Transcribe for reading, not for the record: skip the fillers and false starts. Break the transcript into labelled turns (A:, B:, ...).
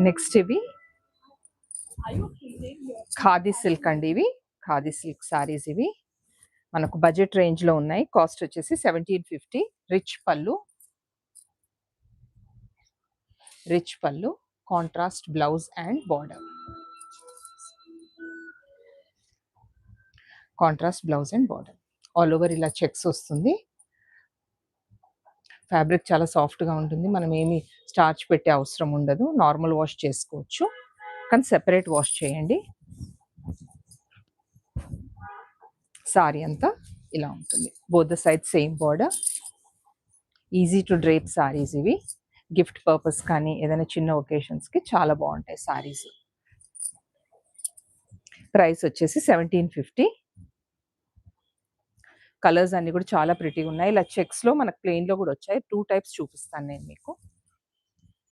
A: Next ఇవి khadi silk అండి. ఇవి ఖాదీ సిల్క్ సారీస్. ఇవి మనకు బడ్జెట్ రేంజ్లో ఉన్నాయి. కాస్ట్ వచ్చేసి 1750. రిచ్ పళ్ళు, contrast blouse and border. All over ఇలా చెక్స్ వస్తుంది. ఫ్యాబ్రిక్ చాలా సాఫ్ట్గా ఉంటుంది. మనం ఏమి స్టార్చ్ పెట్టే అవసరం ఉండదు. నార్మల్ వాష్ చేసుకోవచ్చు, కానీ సెపరేట్ వాష్ చేయండి. సారీ అంతా ఇలా ఉంటుంది. Both the side same border. Easy to drape saris ఇవి. గిఫ్ట్ పర్పస్ కానీ ఏదైనా చిన్న ఒకేషన్స్కి చాలా బాగుంటాయి సారీస్. ప్రైస్ వచ్చేసి 1750. కలర్స్ అన్నీ కూడా చాలా ప్రిటీగా ఉన్నాయి. ఇలా చెక్స్లో మనకు ప్లెయిన్లో కూడా వచ్చాయి. 2 టైప్స్ చూపిస్తాను నేను మీకు.